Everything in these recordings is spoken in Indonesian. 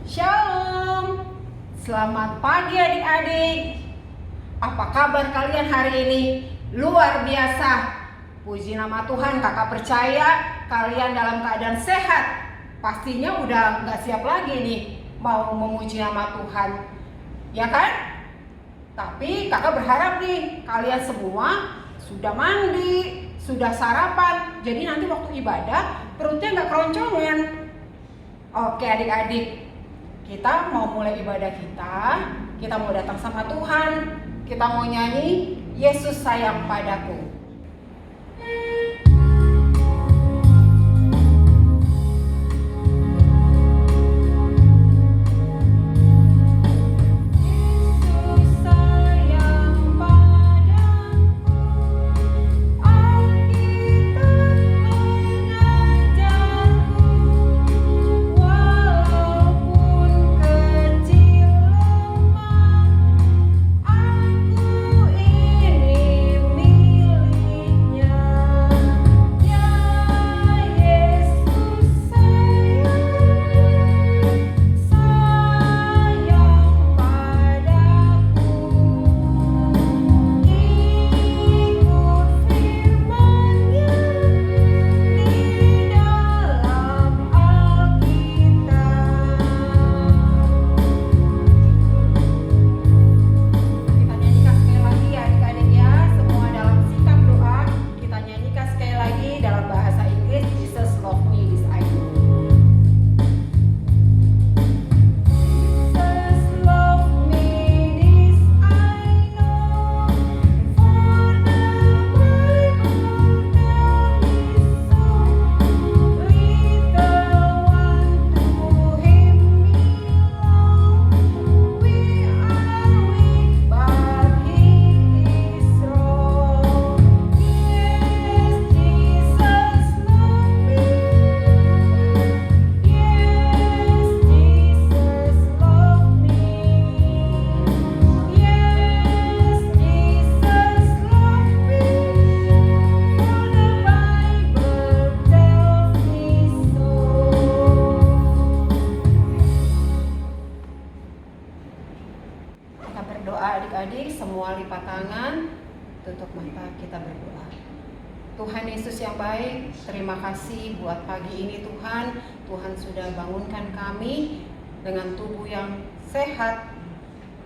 Shalom, selamat pagi adik-adik. Apa kabar kalian hari ini? Luar biasa. Puji nama Tuhan, kakak percaya kalian dalam keadaan sehat. Pastinya udah gak siap lagi nih mau memuji nama Tuhan, ya kan? Tapi kakak berharap nih kalian semua sudah mandi, sudah sarapan. Jadi nanti waktu ibadah perutnya gak keroncongan. Oke adik-adik, kita mau mulai ibadah kita mau datang sama Tuhan, kita mau nyanyi Yesus sayang padaku. Adik-adik semua lipat tangan, tutup mata, kita berdoa. Tuhan Yesus yang baik, terima kasih buat pagi ini Tuhan. Tuhan sudah bangunkan kami dengan tubuh yang sehat.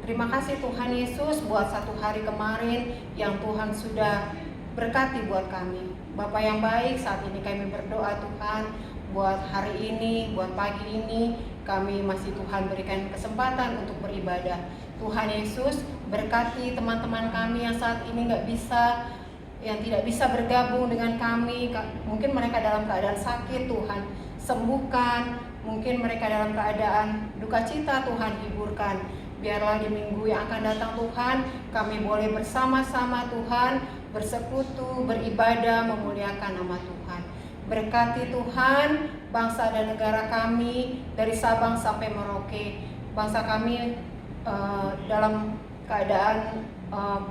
Terima kasih Tuhan Yesus buat satu hari kemarin yang Tuhan sudah berkati buat kami. Bapa yang baik, saat ini kami berdoa Tuhan buat hari ini, buat pagi ini. Kami masih Tuhan berikan kesempatan untuk beribadah. Tuhan Yesus berkati teman-teman kami yang saat ini yang tidak bisa bergabung dengan kami. Mungkin mereka dalam keadaan sakit, Tuhan sembuhkan. Mungkin mereka dalam keadaan duka cita, Tuhan hiburkan. Biarlah di minggu yang akan datang Tuhan, kami boleh bersama-sama Tuhan bersekutu, beribadah, memuliakan nama Tuhan. Berkati Tuhan bangsa dan negara kami dari Sabang sampai Merauke. Bangsa kami dalam keadaan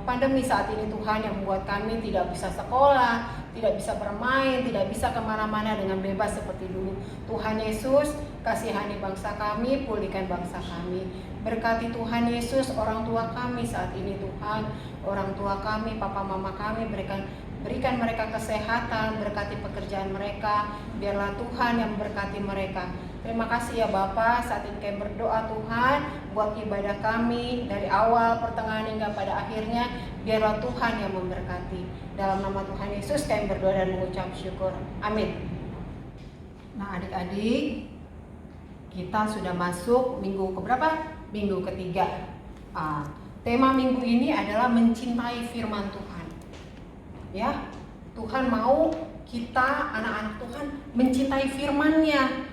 pandemi saat ini Tuhan, yang membuat kami tidak bisa sekolah, tidak bisa bermain, tidak bisa kemana-mana dengan bebas seperti dulu. Tuhan Yesus, kasihani bangsa kami, pulihkan bangsa kami. Berkati Tuhan Yesus orang tua kami saat ini Tuhan, orang tua kami, papa mama kami, berikan mereka kesehatan, berkati pekerjaan mereka. Biarlah Tuhan yang memberkati mereka. Terima kasih ya Bapa, saat ini kami berdoa Tuhan buat ibadah kami dari awal, pertengahan hingga pada akhirnya. Biarlah Tuhan yang memberkati. Dalam nama Tuhan Yesus kami berdoa dan mengucap syukur. Amin. Nah adik-adik, kita sudah masuk minggu keberapa? Minggu ketiga. Tema minggu ini adalah mencintai firman Tuhan. Ya, Tuhan mau kita anak-anak Tuhan mencintai firman-Nya.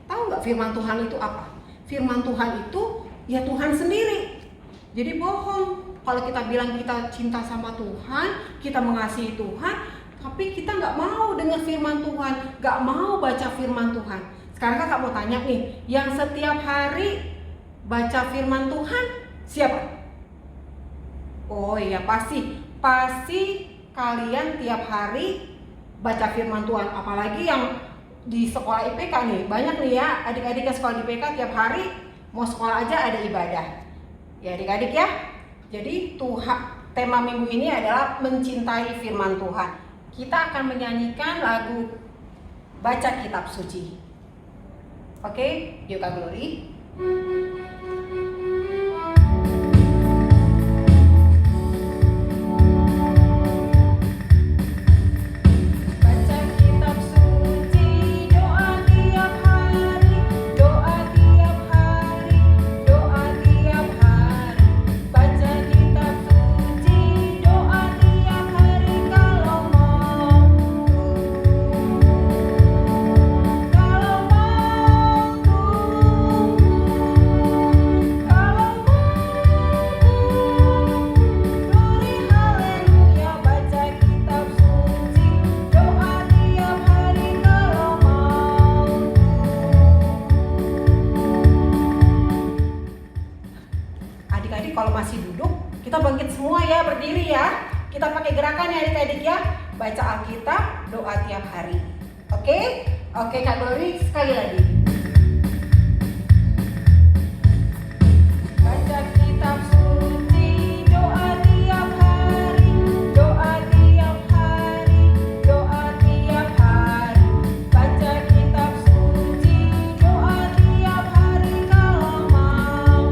Tahu nggak firman Tuhan itu apa? Firman Tuhan itu ya Tuhan sendiri. Jadi bohong kalau kita bilang kita cinta sama Tuhan, kita mengasihi Tuhan, tapi kita nggak mau dengar firman Tuhan, nggak mau baca firman Tuhan. Sekarang kakak mau tanya nih, yang setiap hari baca firman Tuhan siapa? Oh iya, pasti kalian tiap hari baca firman Tuhan. Apalagi yang di sekolah IPK nih, banyak nih ya adik-adik yang sekolah di IPK tiap hari Mau sekolah aja ada ibadah. Ya adik-adik ya. Jadi tema minggu ini adalah mencintai firman Tuhan. Kita akan menyanyikan lagu Baca Kitab Suci. Oke, yuk Kak Glory. Adik-adik kalau masih duduk, kita bangkit semua ya, berdiri ya. Kita pakai gerakan ya adik-adik ya. Baca Alkitab, doa tiap hari. Oke? Oke Kak Glory, sekali lagi. Baca kitab suci, doa tiap hari, doa tiap hari, doa tiap hari. Baca kitab suci, doa tiap hari kalau mau.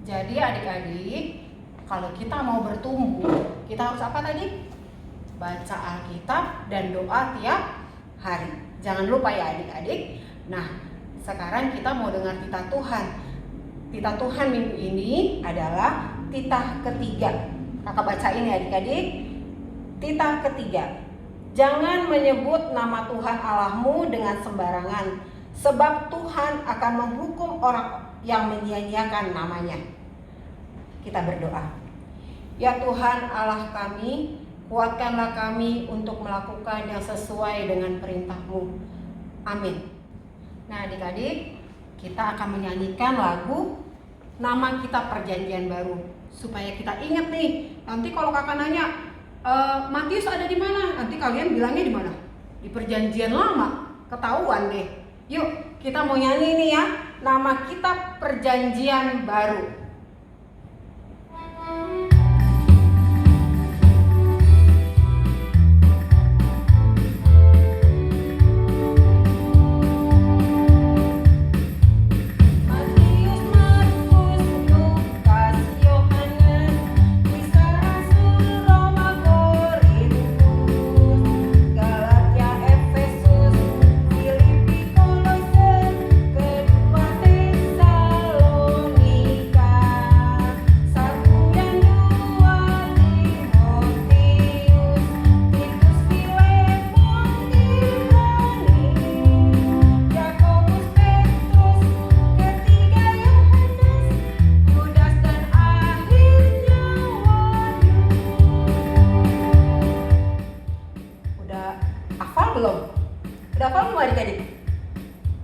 Jadi adik-adik, kalau kita mau bertumbuh, kita harus apa tadi? Baca Alkitab dan doa tiap hari. Jangan lupa ya adik-adik. Nah, sekarang kita mau dengar titah Tuhan. Titah Tuhan minggu ini adalah titah ketiga. Kakak bacain ya adik-adik. Titah ketiga. Jangan menyebut nama Tuhan Allahmu dengan sembarangan, sebab Tuhan akan menghukum orang yang menyia-nyiakan namanya. Kita berdoa. Ya Tuhan Allah kami, kuatkanlah kami untuk melakukan yang sesuai dengan perintah-Mu. Amin. Nah adik-adik, kita akan menyanyikan lagu Nama Kita Perjanjian Baru, supaya kita ingat nih. Nanti kalau kakak nanya, Matius ada di mana? Nanti kalian bilangnya di mana? Di Perjanjian Lama. Ketahuan deh. Yuk, kita mau nyanyi nih ya. Nama Kita Perjanjian Baru. Belum? Udah hafal belum adik-adik?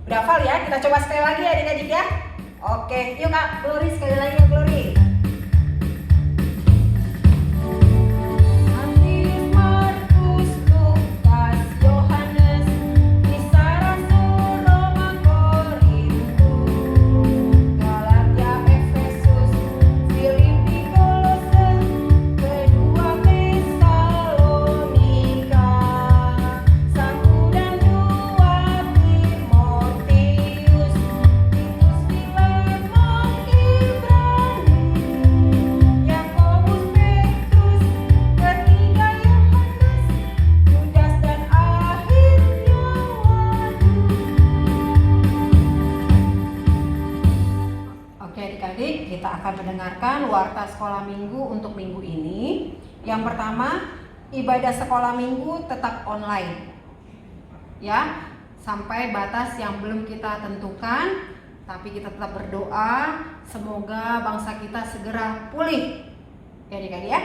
Udah hafal ya? Kita coba sekali lagi ya adik-adik ya. Oke, yuk Kak Glory, sekali lagi ya Glory. Kita akan mendengarkan warta sekolah minggu untuk minggu ini. Yang pertama, ibadah sekolah minggu tetap online. Ya, sampai batas yang belum kita tentukan, tapi kita tetap berdoa semoga bangsa kita segera pulih. Ya adik-adik ya.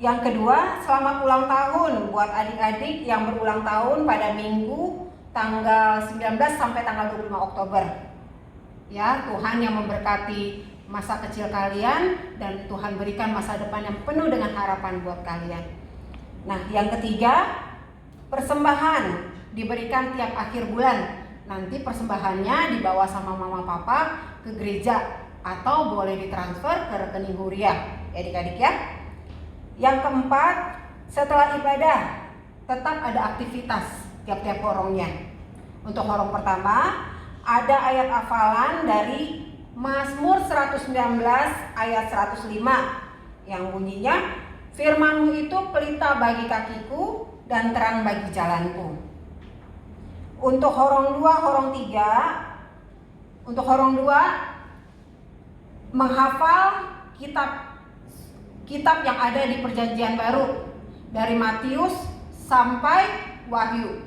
Yang kedua, selamat ulang tahun buat adik-adik yang berulang tahun pada Minggu tanggal 19 sampai tanggal 25 Oktober. Ya, Tuhan yang memberkati masa kecil kalian dan Tuhan berikan masa depan yang penuh dengan harapan buat kalian. Nah, yang ketiga, persembahan diberikan tiap akhir bulan. Nanti persembahannya dibawa sama mama papa ke gereja atau boleh ditransfer ke rekening Huria, adik-adik ya. Yang keempat, setelah ibadah tetap ada aktivitas tiap-tiap horongnya. Untuk horong pertama, ada ayat hafalan dari Mazmur 119 ayat 105 yang bunyinya, firman-Mu itu pelita bagi kakiku dan terang bagi jalanku. Untuk horong 2, horong 3, untuk horong 2 menghafal kitab yang ada di Perjanjian Baru dari Matius sampai Wahyu.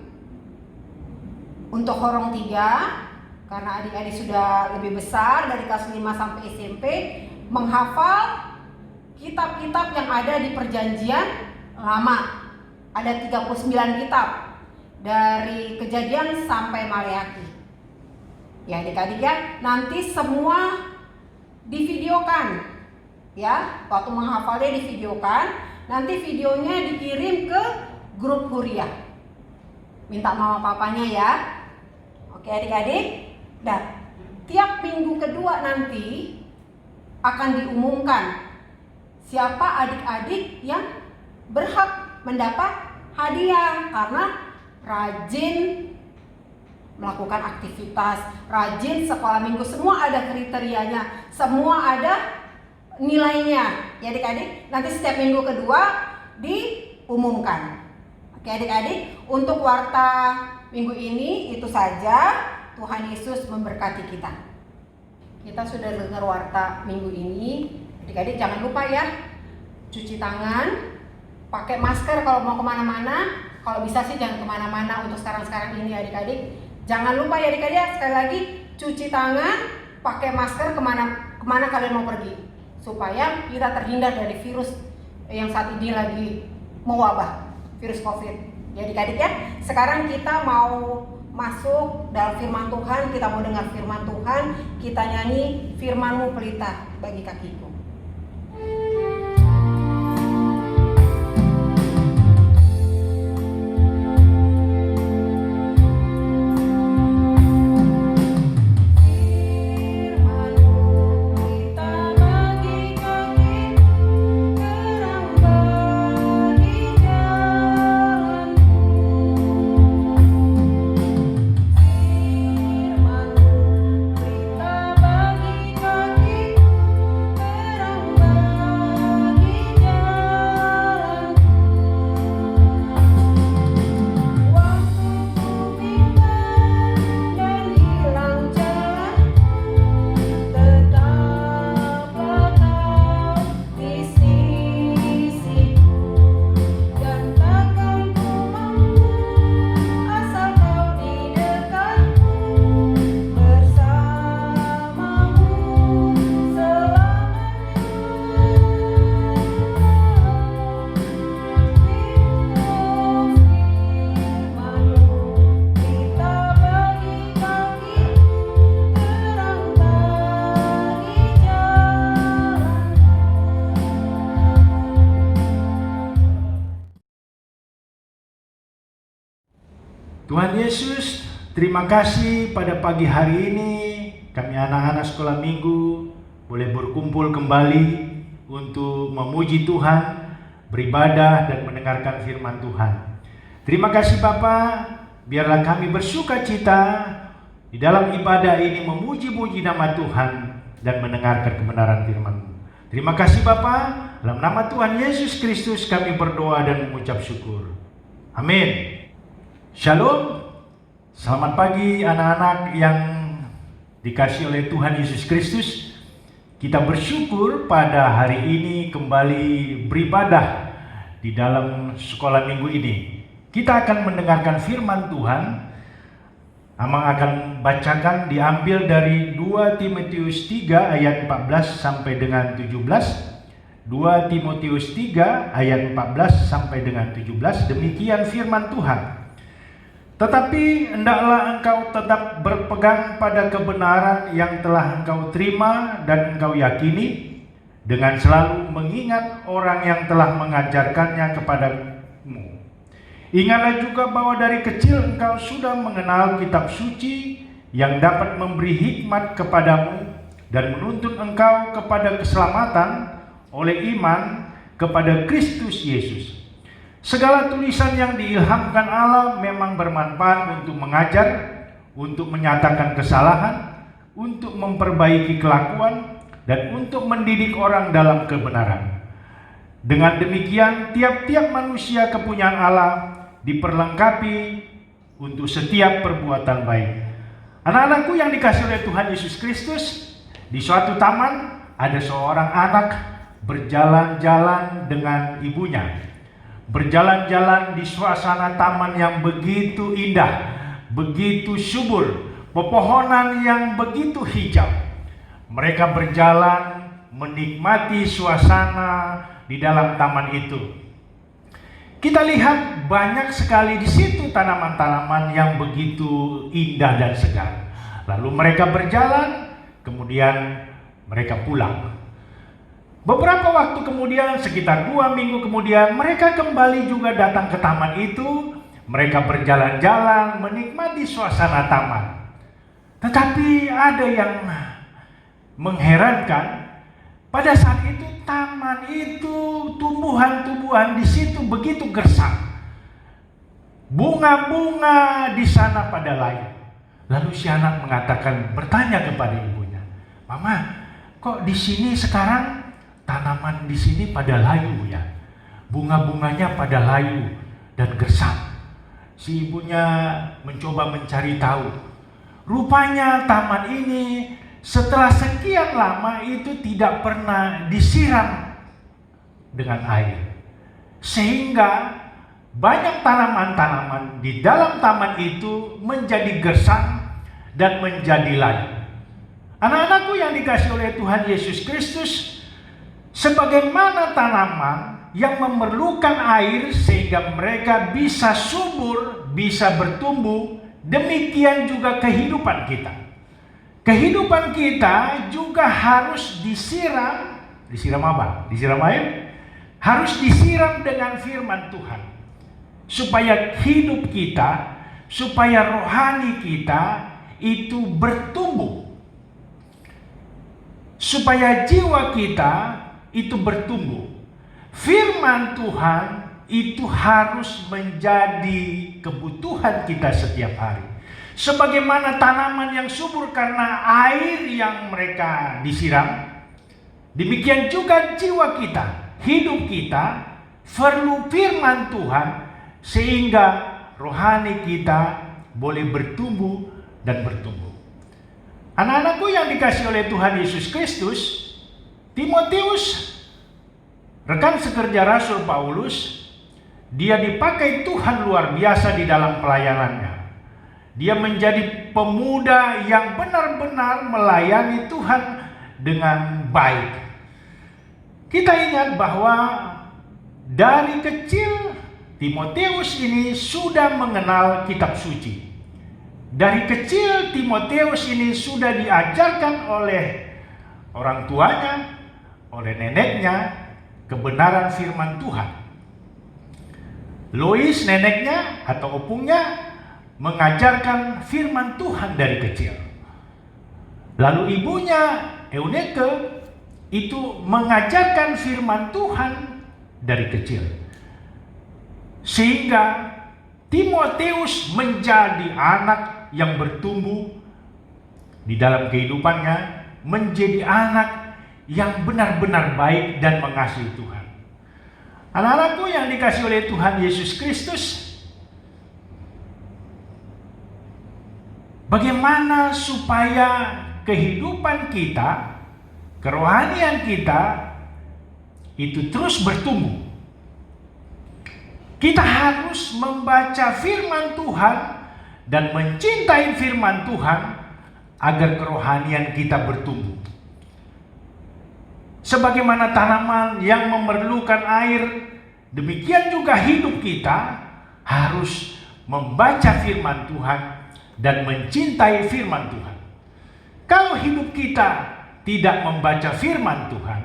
Untuk horong 3, karena adik-adik sudah lebih besar dari kelas 5 sampai SMP, menghafal kitab-kitab yang ada di Perjanjian Lama. Ada 39 kitab dari Kejadian sampai Maleakhi. Ya adik-adik ya, nanti semua divideokan. Ya, waktu menghafalnya divideokan, nanti videonya dikirim ke grup Huria. Minta mama papanya ya. Oke adik-adik. Dan tiap minggu kedua nanti akan diumumkan siapa adik-adik yang berhak mendapat hadiah karena rajin melakukan aktivitas, rajin sekolah minggu, semua ada kriterianya, semua ada nilainya. Ya adik-adik, nanti setiap minggu kedua diumumkan. Oke adik-adik, untuk warta minggu ini itu saja. Tuhan Yesus memberkati kita. Kita sudah dengar warta minggu ini. Adik-adik jangan lupa ya, cuci tangan, pakai masker kalau mau kemana-mana. Kalau bisa sih jangan kemana-mana untuk sekarang-sekarang ini adik-adik. Jangan lupa ya adik-adik, sekali lagi cuci tangan, pakai masker kemana kalian mau pergi, supaya kita terhindar dari virus yang saat ini lagi mewabah, virus COVID. Ya adik-adik ya, sekarang kita mau masuk dalam firman Tuhan, kita mau dengar firman Tuhan, kita nyanyi firman-Mu pelita bagi kakiku. Tuhan Yesus, terima kasih pada pagi hari ini kami anak-anak sekolah minggu boleh berkumpul kembali untuk memuji Tuhan, beribadah dan mendengarkan firman Tuhan. Terima kasih Bapa, biarlah kami bersuka cita di dalam ibadah ini memuji-muji nama Tuhan dan mendengarkan kebenaran firman-Mu. Terima kasih Bapa, dalam nama Tuhan Yesus Kristus kami berdoa dan mengucap syukur. Amin. Shalom, selamat pagi anak-anak yang dikasihi oleh Tuhan Yesus Kristus. Kita bersyukur pada hari ini kembali beribadah di dalam sekolah minggu ini. Kita akan mendengarkan firman Tuhan. Amang akan bacakan diambil dari 2 Timotius 3 ayat 14 sampai dengan 17 2 Timotius 3 ayat 14 sampai dengan 17, demikian firman Tuhan. Tetapi hendaklah engkau tetap berpegang pada kebenaran yang telah engkau terima dan engkau yakini, dengan selalu mengingat orang yang telah mengajarkannya kepadamu. Ingatlah juga bahwa dari kecil engkau sudah mengenal kitab suci yang dapat memberi hikmat kepadamu dan menuntun engkau kepada keselamatan oleh iman kepada Kristus Yesus. Segala tulisan yang diilhamkan Allah memang bermanfaat untuk mengajar, untuk menyatakan kesalahan, untuk memperbaiki kelakuan, dan untuk mendidik orang dalam kebenaran. Dengan demikian, tiap-tiap manusia kepunyaan Allah diperlengkapi untuk setiap perbuatan baik. Anak-anakku yang dikasihi oleh Tuhan Yesus Kristus, di suatu taman ada seorang anak berjalan-jalan dengan ibunya. Berjalan-jalan di suasana taman yang begitu indah, begitu subur, pepohonan yang begitu hijau. Mereka berjalan menikmati suasana di dalam taman itu. Kita lihat banyak sekali di situ tanaman-tanaman yang begitu indah dan segar. Lalu mereka berjalan, kemudian mereka pulang. Beberapa waktu kemudian, sekitar 2 minggu kemudian, mereka kembali juga datang ke taman itu. Mereka berjalan-jalan, menikmati suasana taman. Tetapi ada yang mengherankan, pada saat itu taman itu, tumbuhan-tumbuhan di situ begitu gersang. Bunga-bunga di sana pada layu. Lalu si anak bertanya kepada ibunya, "Mama, kok di sini sekarang tanaman di sini pada layu ya? Bunga-bunganya pada layu dan gersang." Si ibunya mencoba mencari tahu. Rupanya taman ini setelah sekian lama itu tidak pernah disiram dengan air. Sehingga banyak tanaman-tanaman di dalam taman itu menjadi gersang dan menjadi layu. Anak-anakku yang dikasihi oleh Tuhan Yesus Kristus, sebagaimana tanaman yang memerlukan air sehingga mereka bisa subur, bisa bertumbuh, demikian juga kehidupan kita. Kehidupan kita juga harus disiram. Disiram apa? Disiram air? Harus disiram dengan firman Tuhan. Supaya hidup kita, supaya rohani kita itu bertumbuh. Supaya jiwa kita itu bertumbuh. Firman Tuhan itu harus menjadi kebutuhan kita setiap hari. Sebagaimana tanaman yang subur karena air yang mereka disiram, demikian juga jiwa kita, hidup kita perlu firman Tuhan sehingga rohani kita boleh bertumbuh dan bertumbuh. Anak-anakku yang dikasihi oleh Tuhan Yesus Kristus, Timotius, rekan sekerja Rasul Paulus, dia dipakai Tuhan luar biasa di dalam pelayanannya. Dia menjadi pemuda yang benar-benar melayani Tuhan dengan baik. Kita ingat bahwa dari kecil Timotius ini sudah mengenal kitab suci. Dari kecil Timotius ini sudah diajarkan oleh orang tuanya, oleh neneknya, kebenaran firman Tuhan. Lois, neneknya atau opungnya, mengajarkan firman Tuhan dari kecil. Lalu ibunya, Eunike, itu mengajarkan firman Tuhan dari kecil. Sehingga Timotius menjadi anak yang bertumbuh di dalam kehidupannya, menjadi anak yang benar-benar baik dan mengasihi Tuhan. Anak-anakku yang dikasihi oleh Tuhan Yesus Kristus, bagaimana supaya kehidupan kita, kerohanian kita itu terus bertumbuh? Kita harus membaca firman Tuhan dan mencintai firman Tuhan agar kerohanian kita bertumbuh. Sebagaimana tanaman yang memerlukan air, demikian juga hidup kita harus membaca firman Tuhan dan mencintai firman Tuhan. Kalau hidup kita tidak membaca firman Tuhan,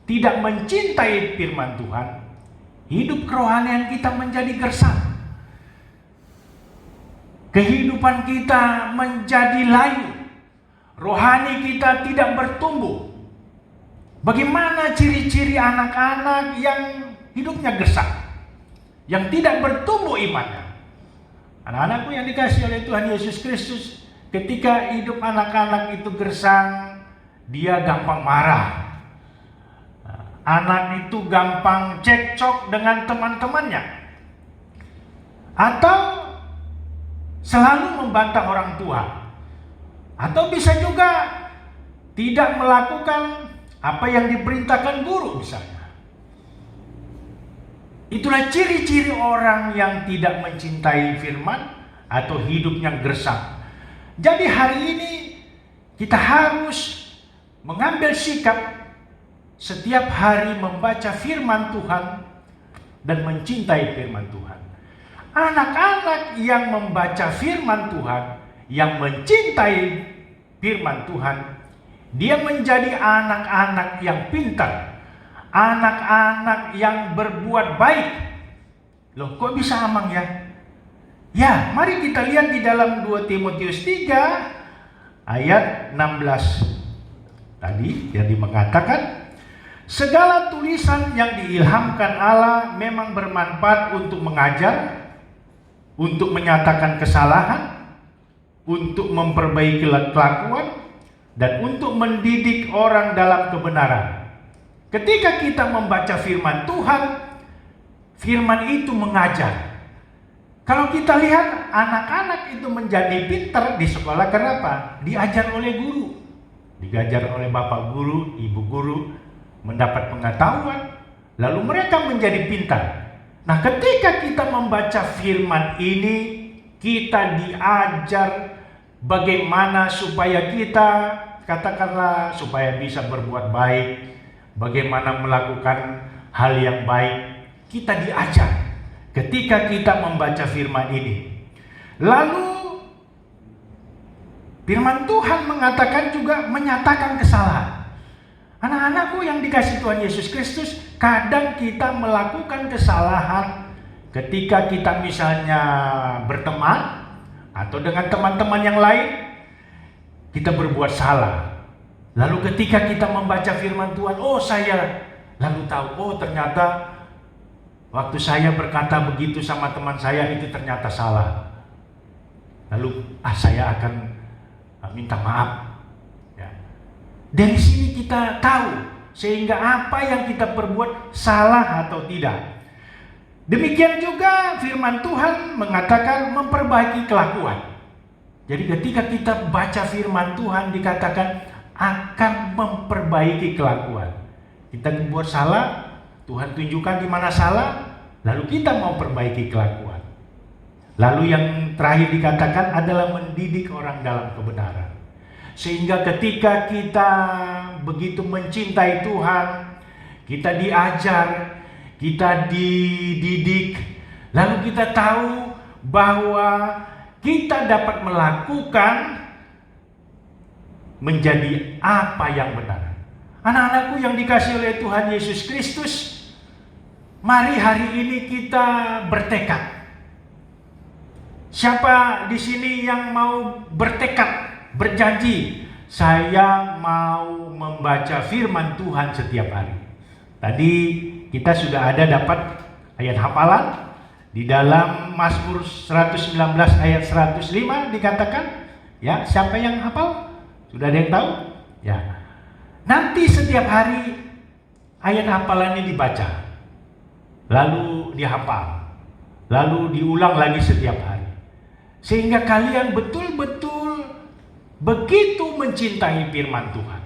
tidak mencintai firman Tuhan, hidup kerohanian kita menjadi gersang. Kehidupan kita menjadi layu. Rohani kita tidak bertumbuh. Bagaimana ciri-ciri anak-anak yang hidupnya gersang, yang tidak bertumbuh imannya? Anak-anakku yang dikasihi oleh Tuhan Yesus Kristus, ketika hidup anak-anak itu gersang, dia gampang marah. Anak itu gampang cekcok dengan teman-temannya, atau selalu membantah orang tua, atau bisa juga tidak melakukan apa yang diperintahkan guru misalnya. Itulah ciri-ciri orang yang tidak mencintai firman atau hidupnya gersang. Jadi hari ini kita harus mengambil sikap setiap hari membaca firman Tuhan dan mencintai firman Tuhan. Anak-anak yang membaca firman Tuhan, yang mencintai firman Tuhan, dia menjadi anak-anak yang pintar, anak-anak yang berbuat baik. Loh, kok bisa Amang ya? Ya, mari kita lihat di dalam 2 Timotius 3 ayat 16. Tadi yang mengatakan, segala tulisan yang diilhamkan Allah memang bermanfaat untuk mengajar, untuk menyatakan kesalahan, untuk memperbaiki kelakuan, dan untuk mendidik orang dalam kebenaran. Ketika kita membaca firman Tuhan, firman itu mengajar. Kalau kita lihat anak-anak itu menjadi pintar di sekolah, kenapa? Diajar oleh guru, diajar oleh bapak guru, ibu guru, mendapat pengetahuan, lalu mereka menjadi pintar. Nah, ketika kita membaca firman ini, kita diajar bagaimana supaya kita, katakanlah, supaya bisa berbuat baik, bagaimana melakukan hal yang baik. Kita diajar ketika kita membaca firman ini. Lalu firman Tuhan mengatakan juga menyatakan kesalahan. Anak-anakku yang dikasihi Tuhan Yesus Kristus, kadang kita melakukan kesalahan ketika kita misalnya berteman atau dengan teman-teman yang lain, kita berbuat salah. Lalu ketika kita membaca firman Tuhan, oh saya lalu tahu, oh ternyata waktu saya berkata begitu sama teman saya itu ternyata salah. Lalu saya akan minta maaf. Ya. Dari sini kita tahu sehingga apa yang kita perbuat salah atau tidak. Demikian juga firman Tuhan mengatakan memperbaiki kelakuan. Jadi ketika kita baca firman Tuhan dikatakan akan memperbaiki kelakuan. Kita membuat salah, Tuhan tunjukkan di mana salah, lalu kita mau perbaiki kelakuan. Lalu yang terakhir dikatakan adalah mendidik orang dalam kebenaran. Sehingga ketika kita begitu mencintai Tuhan, kita diajar, kita dididik, lalu kita tahu bahwa kita dapat melakukan menjadi apa yang benar. Anak-anakku yang dikasihi oleh Tuhan Yesus Kristus, mari hari ini kita bertekad. Siapa di sini yang mau bertekad, berjanji, saya mau membaca firman Tuhan setiap hari. Tadi kita sudah ada dapat ayat hafalan di dalam Mazmur 119 ayat 105 dikatakan, ya, siapa yang hafal? Sudah ada yang tahu? Ya. Nanti setiap hari ayat hafalannya dibaca, lalu dihafal, lalu diulang lagi setiap hari. Sehingga kalian betul-betul begitu mencintai firman Tuhan.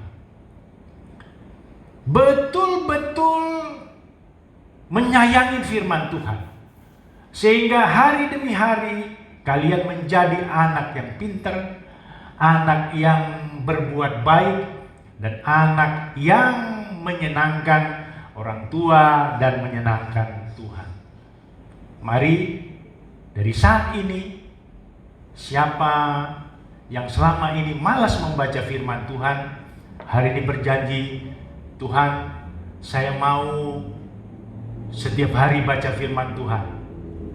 Betul-betul menyayangi firman Tuhan. Sehingga hari demi hari kalian menjadi anak yang pintar, anak yang berbuat baik, dan anak yang menyenangkan orang tua dan menyenangkan Tuhan. Mari dari saat ini, siapa yang selama ini malas membaca firman Tuhan, hari ini berjanji, Tuhan, saya mau setiap hari baca firman Tuhan.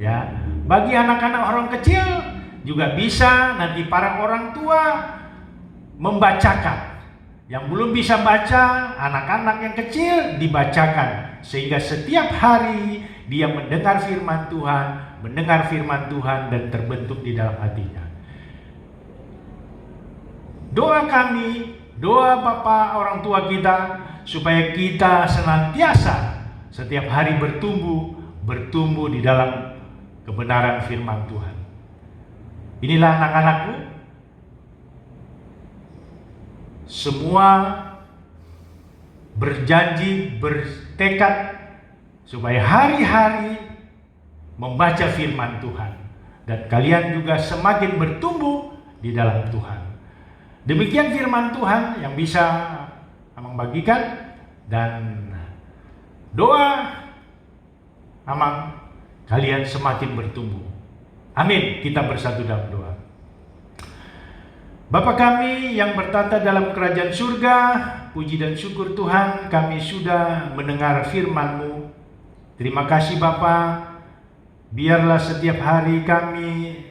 Ya, bagi anak-anak orang kecil juga bisa, nanti para orang tua membacakan. Yang belum bisa baca, anak-anak yang kecil dibacakan, sehingga setiap hari dia mendengar firman Tuhan dan terbentuk di dalam hatinya. Doa kami, doa Bapa orang tua kita, supaya kita senantiasa setiap hari bertumbuh di dalam kebenaran firman Tuhan. Inilah anak-anakku, semua berjanji, bertekad supaya hari-hari membaca firman Tuhan, dan kalian juga semakin bertumbuh di dalam Tuhan. Demikian firman Tuhan yang bisa Amang bagikan, dan doa Amang kalian semakin bertumbuh. Amin. Kita bersatu dalam doa. Bapa kami yang bertata dalam kerajaan surga, puji dan syukur Tuhan, kami sudah mendengar firman-Mu. Terima kasih Bapa. Biarlah setiap hari kami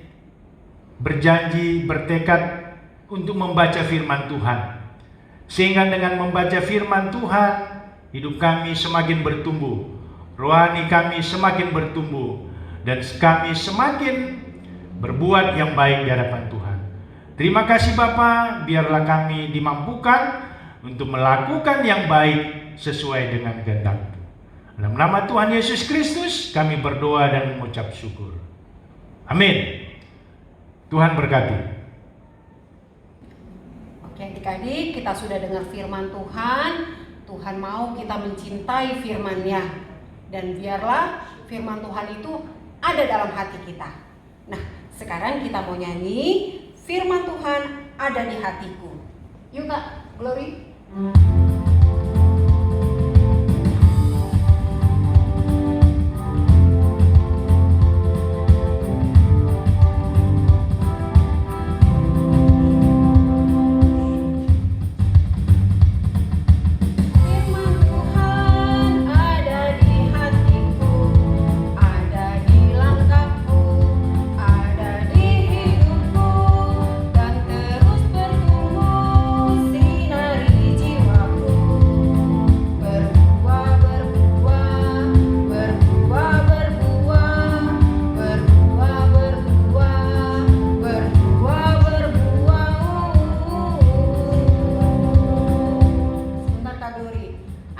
berjanji, bertekad untuk membaca firman Tuhan, sehingga dengan membaca firman Tuhan, hidup kami semakin bertumbuh, rohani kami semakin bertumbuh, dan kami semakin berbuat yang baik di hadapan Tuhan. Terima kasih Bapa, biarlah kami dimampukan untuk melakukan yang baik sesuai dengan kehendak-Mu. Dalam nama Tuhan Yesus Kristus kami berdoa dan mengucap syukur. Amin. Tuhan berkati. Oke adik-adik, kita sudah dengar firman Tuhan. Tuhan mau kita mencintai firman-Nya, dan biarlah firman Tuhan itu ada dalam hati kita. Nah, sekarang kita mau nyanyi firman Tuhan ada di hatiku. Yuk Kak, Glory.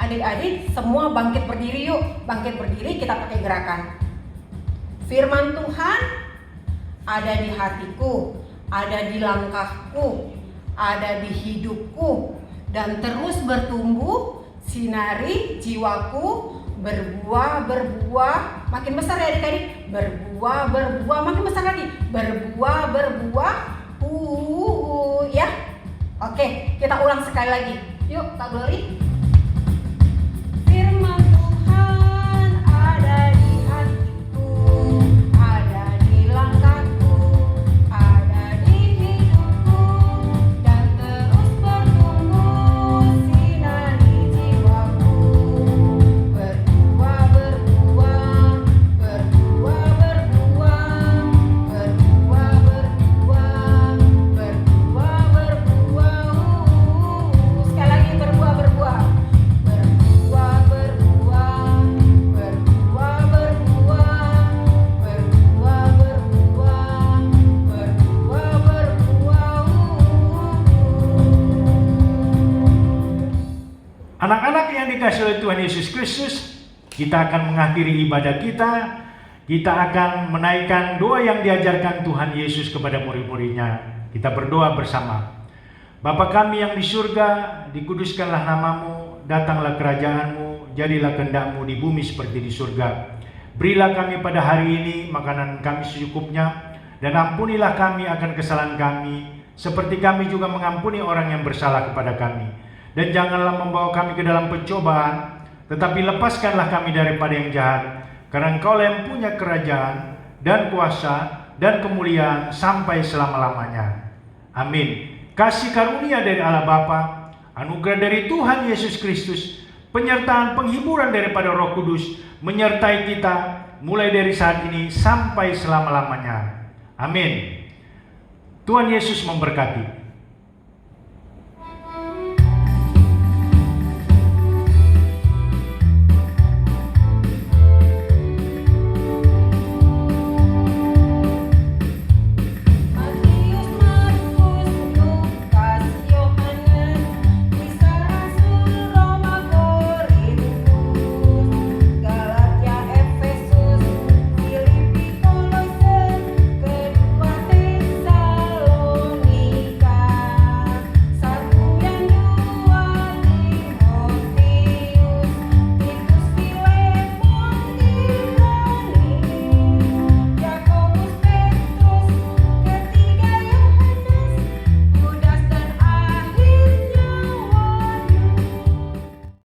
Adik-adik semua bangkit berdiri yuk. Bangkit berdiri, kita pakai gerakan. Firman Tuhan ada di hatiku, ada di langkahku, ada di hidupku, dan terus bertumbuh, sinari jiwaku, berbuah, makin besar ya adik-adik. Berbuah, makin besar lagi. Berbuah, ya. Oke, kita ulang sekali lagi. Yuk, Kak Glory. Firman Tuhan ada di hatiku, ada di langkahku, ada di hidupku, dan terus bertumbuh, sinari jiwaku. Berbuah, sekali lagi berbuah. Anak-anak yang dikasihi oleh Tuhan Yesus Kristus, kita akan mengakhiri ibadah kita. Kita akan menaikkan doa yang diajarkan Tuhan Yesus kepada murid-muridnya. Kita berdoa bersama. Bapa kami yang di surga, dikuduskanlah namamu, datanglah kerajaanmu, jadilah kehendak-Mu di bumi seperti di surga. Berilah kami pada hari ini makanan kami secukupnya, dan ampunilah kami akan kesalahan kami, seperti kami juga mengampuni orang yang bersalah kepada kami. dan janganlah membawa kami ke dalam pencobaan, tetapi lepaskanlah kami daripada yang jahat. Karena Engkau yang punya kerajaan dan kuasa dan kemuliaan sampai selama-lamanya. Amin. Kasih karunia dari Allah Bapa, anugerah dari Tuhan Yesus Kristus, penyertaan penghiburan daripada Roh Kudus menyertai kita mulai dari saat ini sampai selama-lamanya. Amin. Tuhan Yesus memberkati.